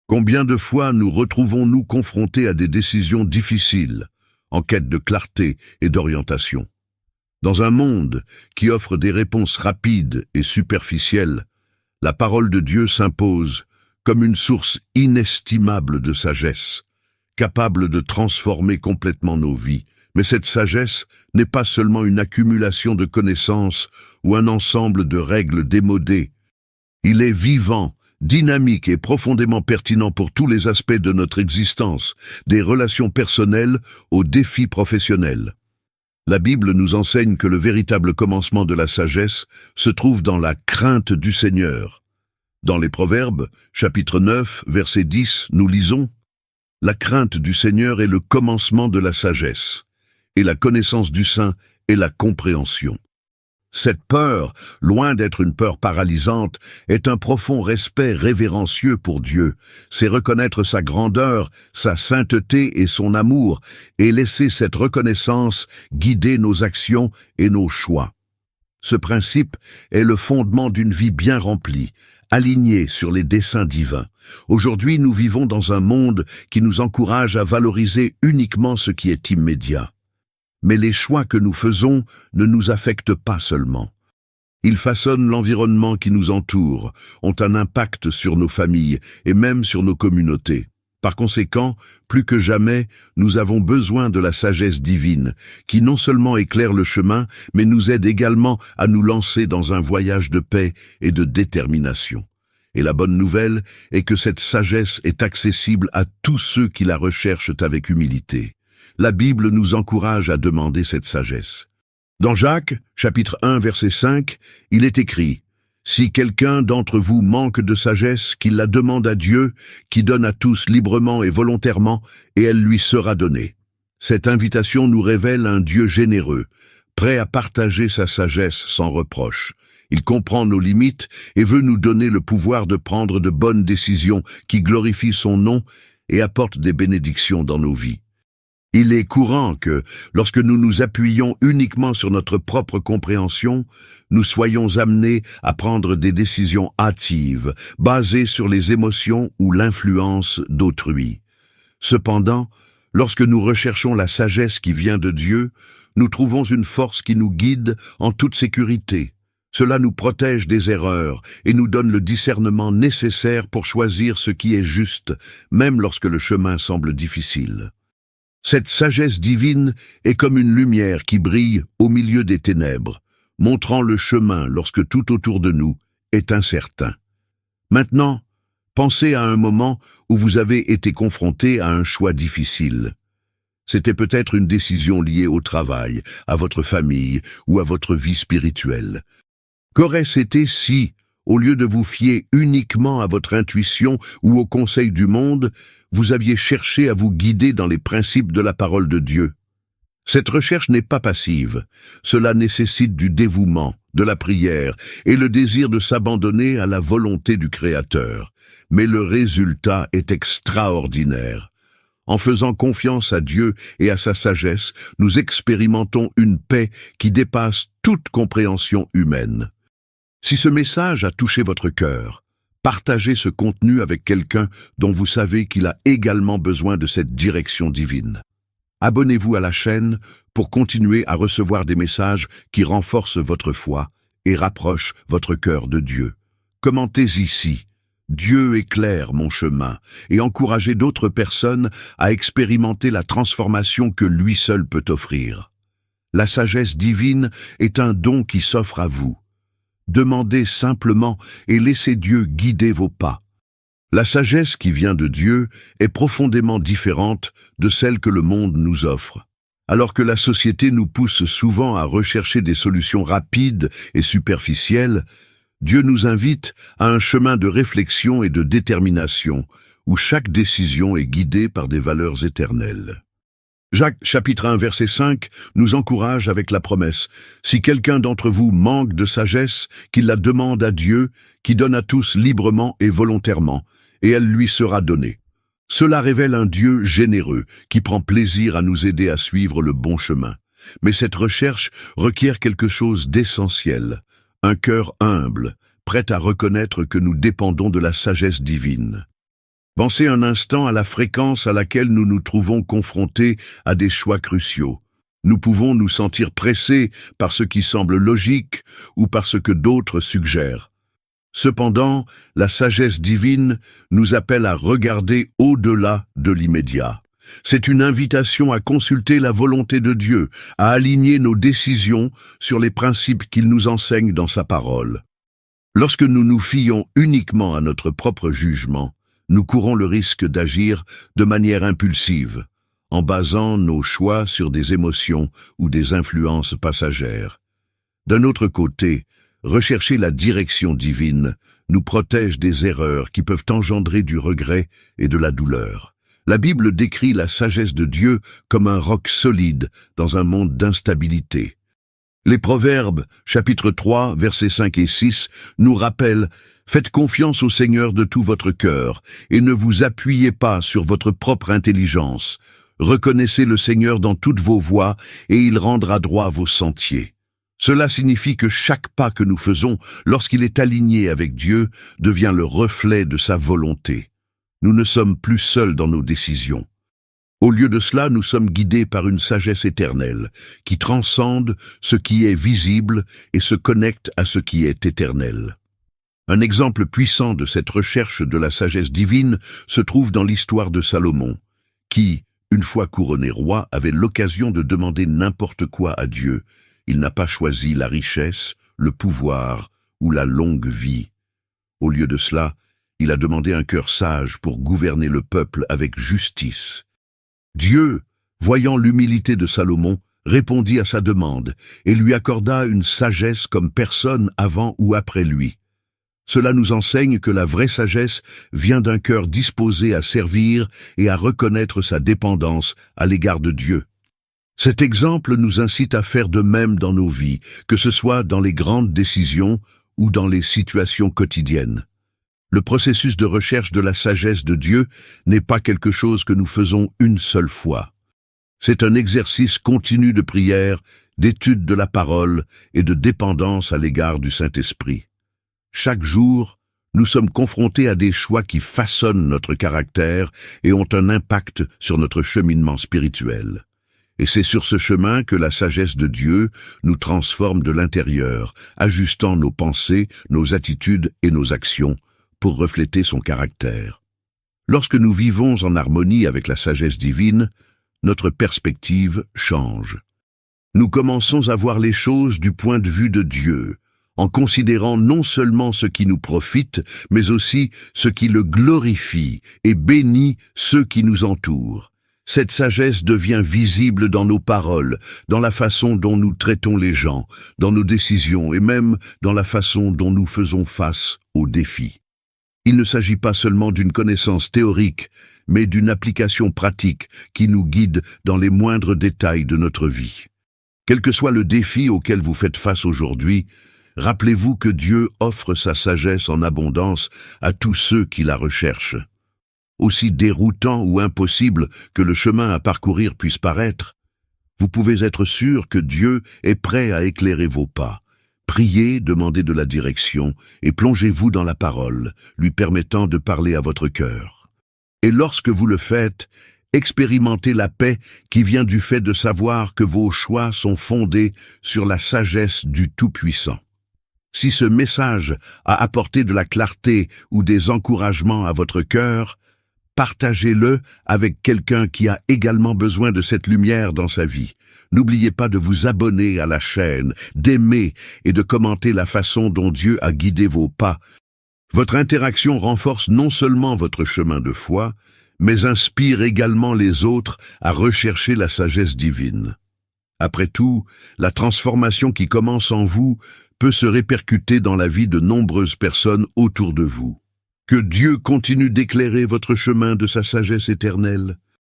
Combien de fois nous retrouvons-nous confrontés à des décisions difficiles, en quête de clarté et d'orientation? Dans un monde qui offre des réponses rapides et superficielles, la parole de Dieu s'impose comme une source inestimable de sagesse, capable de transformer complètement nos vies. Mais cette sagesse n'est pas seulement une accumulation de connaissances ou un ensemble de règles démodées. Il est vivant, dynamique et profondément pertinent pour tous les aspects de notre existence, des relations personnelles aux défis professionnels. La Bible nous enseigne que le véritable commencement de la sagesse se trouve dans la crainte du Seigneur. Dans les Proverbes, chapitre 9, verset 10, nous lisons « La crainte du Seigneur est le commencement de la sagesse, et la connaissance du Saint est la compréhension. » Cette peur, loin d'être une peur paralysante, est un profond respect révérencieux pour Dieu. C'est reconnaître sa grandeur, sa sainteté et son amour, et laisser cette reconnaissance guider nos actions et nos choix. Ce principe est le fondement d'une vie bien remplie, alignée sur les desseins divins. Aujourd'hui, nous vivons dans un monde qui nous encourage à valoriser uniquement ce qui est immédiat. Mais les choix que nous faisons ne nous affectent pas seulement. Ils façonnent l'environnement qui nous entoure, ont un impact sur nos familles et même sur nos communautés. Par conséquent, plus que jamais, nous avons besoin de la sagesse divine, qui non seulement éclaire le chemin, mais nous aide également à nous lancer dans un voyage de paix et de détermination. Et la bonne nouvelle est que cette sagesse est accessible à tous ceux qui la recherchent avec humilité. La Bible nous encourage à demander cette sagesse. Dans Jacques, chapitre 1, verset 5, il est écrit « Si quelqu'un d'entre vous manque de sagesse, qu'il la demande à Dieu, qui donne à tous librement et volontairement, et elle lui sera donnée. » Cette invitation nous révèle un Dieu généreux, prêt à partager sa sagesse sans reproche. Il comprend nos limites et veut nous donner le pouvoir de prendre de bonnes décisions qui glorifient son nom et apportent des bénédictions dans nos vies. Il est courant que, lorsque nous nous appuyons uniquement sur notre propre compréhension, nous soyons amenés à prendre des décisions hâtives, basées sur les émotions ou l'influence d'autrui. Cependant, lorsque nous recherchons la sagesse qui vient de Dieu, nous trouvons une force qui nous guide en toute sécurité. Cela nous protège des erreurs et nous donne le discernement nécessaire pour choisir ce qui est juste, même lorsque le chemin semble difficile. Cette sagesse divine est comme une lumière qui brille au milieu des ténèbres, montrant le chemin lorsque tout autour de nous est incertain. Maintenant, pensez à un moment où vous avez été confronté à un choix difficile. C'était peut-être une décision liée au travail, à votre famille ou à votre vie spirituelle. Qu'aurait-ce été si, au lieu de vous fier uniquement à votre intuition ou aux conseils du monde, vous aviez cherché à vous guider dans les principes de la parole de Dieu? Cette recherche n'est pas passive. Cela nécessite du dévouement, de la prière et le désir de s'abandonner à la volonté du Créateur. Mais le résultat est extraordinaire. En faisant confiance à Dieu et à sa sagesse, nous expérimentons une paix qui dépasse toute compréhension humaine. Si ce message a touché votre cœur, partagez ce contenu avec quelqu'un dont vous savez qu'il a également besoin de cette direction divine. Abonnez-vous à la chaîne pour continuer à recevoir des messages qui renforcent votre foi et rapprochent votre cœur de Dieu. Commentez ici « Dieu éclaire mon chemin » et encouragez d'autres personnes à expérimenter la transformation que lui seul peut offrir. La sagesse divine est un don qui s'offre à vous. Demandez simplement et laissez Dieu guider vos pas. La sagesse qui vient de Dieu est profondément différente de celle que le monde nous offre. Alors que la société nous pousse souvent à rechercher des solutions rapides et superficielles, Dieu nous invite à un chemin de réflexion et de détermination, où chaque décision est guidée par des valeurs éternelles. Jacques, chapitre 1, verset 5, nous encourage avec la promesse « Si quelqu'un d'entre vous manque de sagesse, qu'il la demande à Dieu, qui donne à tous librement et volontairement, et elle lui sera donnée. » Cela révèle un Dieu généreux, qui prend plaisir à nous aider à suivre le bon chemin. Mais cette recherche requiert quelque chose d'essentiel, un cœur humble, prêt à reconnaître que nous dépendons de la sagesse divine. Pensez un instant à la fréquence à laquelle nous nous trouvons confrontés à des choix cruciaux. Nous pouvons nous sentir pressés par ce qui semble logique ou par ce que d'autres suggèrent. Cependant, la sagesse divine nous appelle à regarder au-delà de l'immédiat. C'est une invitation à consulter la volonté de Dieu, à aligner nos décisions sur les principes qu'il nous enseigne dans sa parole. Lorsque nous nous fions uniquement à notre propre jugement, nous courons le risque d'agir de manière impulsive, en basant nos choix sur des émotions ou des influences passagères. D'un autre côté, rechercher la direction divine nous protège des erreurs qui peuvent engendrer du regret et de la douleur. La Bible décrit la sagesse de Dieu comme un roc solide dans un monde d'instabilité. Les Proverbes, chapitre 3, versets 5 et 6, nous rappellent « Faites confiance au Seigneur de tout votre cœur, et ne vous appuyez pas sur votre propre intelligence. Reconnaissez le Seigneur dans toutes vos voies, et il rendra droit vos sentiers. » Cela signifie que chaque pas que nous faisons, lorsqu'il est aligné avec Dieu, devient le reflet de sa volonté. Nous ne sommes plus seuls dans nos décisions. Au lieu de cela, nous sommes guidés par une sagesse éternelle, qui transcende ce qui est visible et se connecte à ce qui est éternel. Un exemple puissant de cette recherche de la sagesse divine se trouve dans l'histoire de Salomon, qui, une fois couronné roi, avait l'occasion de demander n'importe quoi à Dieu. Il n'a pas choisi la richesse, le pouvoir ou la longue vie. Au lieu de cela, il a demandé un cœur sage pour gouverner le peuple avec justice. Dieu, voyant l'humilité de Salomon, répondit à sa demande et lui accorda une sagesse comme personne avant ou après lui. Cela nous enseigne que la vraie sagesse vient d'un cœur disposé à servir et à reconnaître sa dépendance à l'égard de Dieu. Cet exemple nous incite à faire de même dans nos vies, que ce soit dans les grandes décisions ou dans les situations quotidiennes. Le processus de recherche de la sagesse de Dieu n'est pas quelque chose que nous faisons une seule fois. C'est un exercice continu de prière, d'étude de la parole et de dépendance à l'égard du Saint-Esprit. Chaque jour, nous sommes confrontés à des choix qui façonnent notre caractère et ont un impact sur notre cheminement spirituel. Et c'est sur ce chemin que la sagesse de Dieu nous transforme de l'intérieur, ajustant nos pensées, nos attitudes et nos actions pour refléter son caractère. Lorsque nous vivons en harmonie avec la sagesse divine, notre perspective change. Nous commençons à voir les choses du point de vue de Dieu, en considérant non seulement ce qui nous profite, mais aussi ce qui le glorifie et bénit ceux qui nous entourent. Cette sagesse devient visible dans nos paroles, dans la façon dont nous traitons les gens, dans nos décisions et même dans la façon dont nous faisons face aux défis. Il ne s'agit pas seulement d'une connaissance théorique, mais d'une application pratique qui nous guide dans les moindres détails de notre vie. Quel que soit le défi auquel vous faites face aujourd'hui, rappelez-vous que Dieu offre sa sagesse en abondance à tous ceux qui la recherchent. Aussi déroutant ou impossible que le chemin à parcourir puisse paraître, vous pouvez être sûr que Dieu est prêt à éclairer vos pas. Priez, demandez de la direction et plongez-vous dans la parole, lui permettant de parler à votre cœur. Et lorsque vous le faites, expérimentez la paix qui vient du fait de savoir que vos choix sont fondés sur la sagesse du Tout-Puissant. Si ce message a apporté de la clarté ou des encouragements à votre cœur, partagez-le avec quelqu'un qui a également besoin de cette lumière dans sa vie. N'oubliez pas de vous abonner à la chaîne, d'aimer et de commenter la façon dont Dieu a guidé vos pas. Votre interaction renforce non seulement votre chemin de foi, mais inspire également les autres à rechercher la sagesse divine. Après tout, la transformation qui commence en vous peut se répercuter dans la vie de nombreuses personnes autour de vous. Que Dieu continue d'éclairer votre chemin de sa sagesse éternelle.